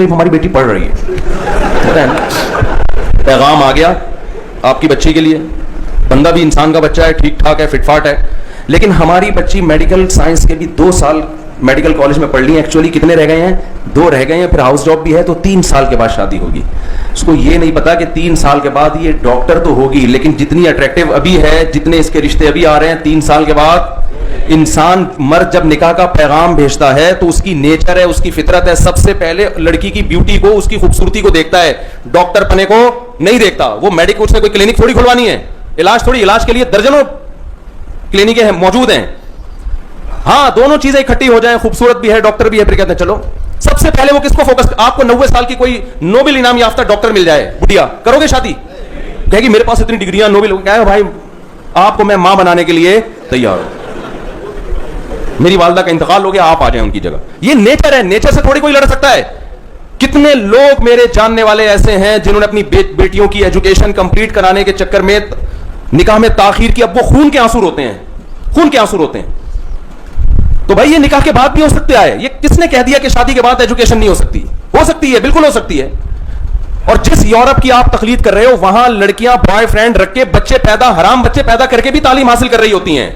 ہماری بیٹی پڑھ رہی ہے پیغام آ گیا آپ کی بچی کے لیے. بندہ بھی انسان کا بچہ ہے, ٹھیک ٹھاک ہے, فٹ فاٹ ہے, لیکن ہماری بچی میڈیکل سائنس کے بھی 2 سال میڈیکل کالج میں پڑھ لی ہیں. ایکچولی کتنے رہ گئے ہیں؟ 2 رہ گئے ہیں. پھر ہاؤس جاب بھی ہے تو 3 سال کے بعد شادی ہوگی. اس کو یہ نہیں پتا کہ 3 سال کے بعد یہ ڈاکٹر تو ہوگی, لیکن جتنی اٹریکٹیو ابھی ہے, جتنے اس کے رشتے ابھی آ رہے ہیں, 3 سال کے بعد انسان مرد جب نکاح کا پیغام بھیجتا ہے تو اس کی نیچر ہے, اس کی فطرت ہے, سب سے پہلے لڑکی کی بیوٹی کو, اس کی خوبصورتی کو دیکھتا ہے, ڈاکٹر پنے کو نہیں دیکھتا. وہ میڈیکل سے کوئی کلینک تھوڑی کھلوانی ہے, علاج تھوڑی, علاج کے لیے درجنوں کلینکیں موجود ہیں. ہاں دونوں چیزیں اکٹھی ہو جائیں, خوبصورت بھی ہے, ڈاکٹر بھی ہے, پھر کہتے ہیں چلو سب سے پہلے وہ کس کو فوکس. آپ کو 90 سال کی کوئی نوبل انعام یافتہ ڈاکٹر مل جائے, بڑھیا کرو گے شادی؟ کہے گی میرے پاس اتنی ڈگریاں, نوبل. کہا بھائی آپ کو میں ماں بنانے کے لیے تیار ہوں, میری والدہ کا انتقال ہو گیا, آپ آ جائیں ان کی جگہ. یہ نیچر ہے, نیچر سے تھوڑی کوئی لڑ سکتا ہے. کتنے لوگ میرے جاننے والے ایسے ہیں جنہوں نے اپنی بیٹیوں کی ایجوکیشن کمپلیٹ کرانے کے چکر میں نکاح میں تاخیر کی, اب وہ خون کے آنسو روتے ہیں, خون کے آنسو روتے ہیں. تو بھائی یہ نکاح کے بعد بھی ہو سکتا ہے. یہ کس نے کہہ دیا کہ شادی کے بعد ایجوکیشن نہیں ہو سکتی؟ ہو سکتی ہے, بالکل ہو سکتی ہے. اور جس یورپ کی آپ تقلید کر رہے ہو, وہاں لڑکیاں بوائے فرینڈ رکھ کے بچے پیدا, حرام بچے پیدا کر کے بھی تعلیم حاصل کر رہی ہوتی ہیں.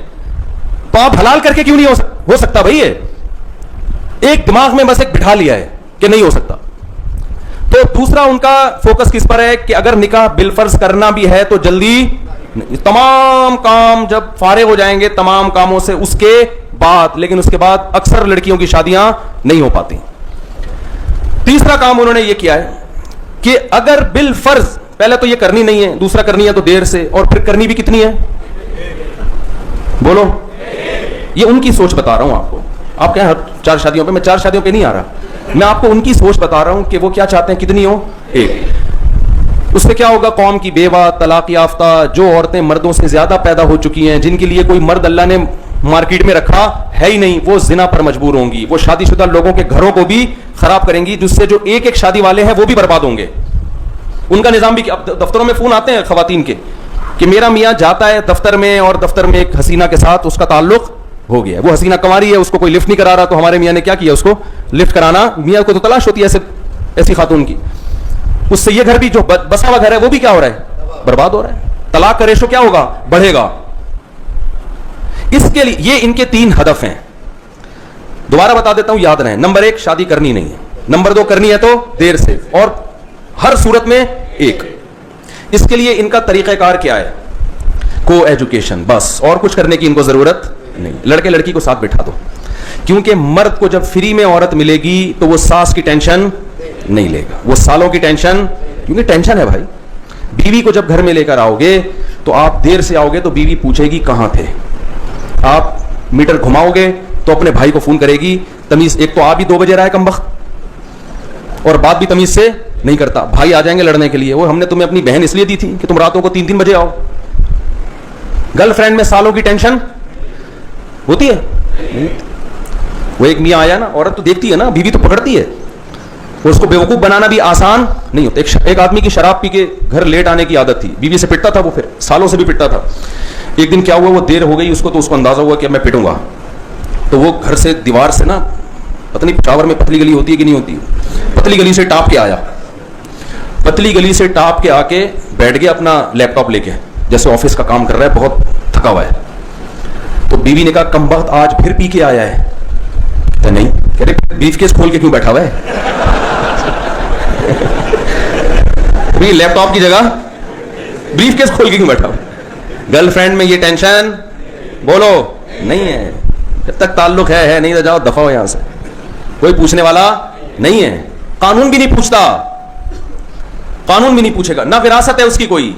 تو آپ حلال کر کے کیوں نہیں ہو سکتا بھائی؟ یہ ایک دماغ میں بس ایک بٹھا لیا ہے کہ نہیں ہو سکتا. تو دوسرا ان کا فوکس کس پر ہے کہ اگر نکاح بالفرض کرنا بھی ہے تو جلدی, تمام کام جب فارغ ہو جائیں گے تمام کاموں سے اس کے بعد, لیکن اس کے بعد اکثر لڑکیوں کی شادیاں نہیں ہو پاتی. تیسرا کام انہوں نے یہ کیا ہے کہ اگر بالفرض, پہلے تو یہ کرنی نہیں ہے, دوسرا کرنی ہے تو دیر سے, اور پھر کرنی بھی کتنی ہے بولو. یہ ان کی سوچ بتا رہا ہوں آپ کو. آپ کہیں 4 شادیوں پہ, میں 4 شادیوں پہ نہیں آ رہا, میں آپ کو ان کی سوچ بتا رہا ہوں کہ وہ کیا چاہتے ہیں, کتنی ہو, ایک. اس سے کیا ہوگا, قوم کی بیوہ, طلاق یافتہ, جو عورتیں مردوں سے زیادہ پیدا ہو چکی ہیں, جن کے لیے کوئی مرد اللہ نے مارکیٹ میں رکھا ہے ہی نہیں, وہ زنا پر مجبور ہوں گی. وہ شادی شدہ لوگوں کے گھروں کو بھی خراب کریں گی, جس سے جو ایک شادی والے ہیں وہ بھی برباد ہوں گے. ان کا نظام بھی, اب دفتروں میں فون آتے ہیں خواتین کے کہ میرا میاں جاتا ہے دفتر میں, اور دفتر میں ایک حسینہ کے ساتھ اس کا تعلق ہو گیا ہے, وہ حسینہ کنواری ہے, اس کو کوئی لفٹ نہیں کرا رہا, تو ہمارے میاں نے کیا کیا, اس کو لفٹ کرانا. میاں کو تو تلاش ہوتی ہے ایسی خاتون کی, اس سے یہ گھر بھی جو بسا ہوا گھر ہے وہ بھی کیا ہو رہا ہے, برباد ہو رہا ہے. طلاق کا ریشو کیا ہوگا, بڑھے گا. اس کے لیے یہ ان کے 3 ہدف ہیں. دوبارہ بتا دیتا ہوں, یاد رہیں. نمبر 1 شادی کرنی نہیں ہے, نمبر 2 کرنی ہے تو دیر سے, اور ہر صورت میں ایک. اس کے لیے ان کا طریقہ کار کیا ہے, کو ایجوکیشن, بس, اور کچھ کرنے کی ان کو ضرورت نہیں. لڑکے لڑکی کو ساتھ بٹھا دو, کیونکہ مرد کو جب فری میں عورت ملے گی تو وہ ساس کی ٹینشن نہیں لے گا, وہ سالوں کی ٹینشن, کیونکہ ٹینشن ہے بھائی. بیوی کو جب گھر میں لے کر آؤ گے تو آپ دیر سے آؤ گے تو بیوی پوچھے گی کہاں تھے. آپ میٹر گھماؤ گے تو اپنے بھائی کو فون کرے گی, تمیز. ایک تو آپ بھی 2 بجے رہا ہے کمبخت, اور بات بھی تمیز سے نہیں کرتا. بھائی آ جائیں گے لڑنے کے لیے, وہ ہم نے تمہیں اپنی بہن اس لیے دی تھی کہ تم راتوں کو 3 بجے آؤ. گرل فرینڈ میں سالوں کی ٹینشن ہوتی ہے. وہ ایک میاں آیا نا, عورت تو دیکھتی ہے نا, بیوی تو پکڑتی ہے, اس کو بیوقوف بنانا بھی آسان نہیں ہوتا. ایک آدمی کی شراب پی کے گھر لیٹ آنے کی عادت تھی, بیوی سے پٹتا تھا, وہ پھر سالوں سے بھی پٹتا تھا. ایک دن کیا ہوا, وہ دیر ہو گئی اس کو, تو اس کو اندازہ ہوا کہ میں پٹوں گا, تو وہ گھر سے دیوار سے نا, پتہ نہیں پشاور میں پتلی گلی ہوتی ہے کہ نہیں ہوتی, پتلی گلی سے ٹاپ کے آیا, پتلی گلی سے ٹاپ کے آ کے بیٹھ گیا اپنا لیپ ٹاپ لے کے, جیسے آفس کا کام کر رہا ہے, بہت تھکا ہوا ہے. تو بیوی نے کہا کم وقت آج پھر پی کے آیا ہے. کہ نہیں, کہہ رہے بریف کیس کھول کے کیوں بیٹھا ہوا ہے, لیپ ٹاپ کی جگہ بریف کیس کھول کے کیوں بیٹھا ہوا ہے. گرل فرینڈ میں یہ ٹینشن بولو نہیں ہے, جب تک تعلق ہے نہیں تو جاؤ دفع ہو یہاں سے, کوئی پوچھنے والا نہیں ہے. قانون بھی نہیں پوچھتا, قانون بھی نہیں پوچھے گا, نہ وراثت ہے اس کی کوئی,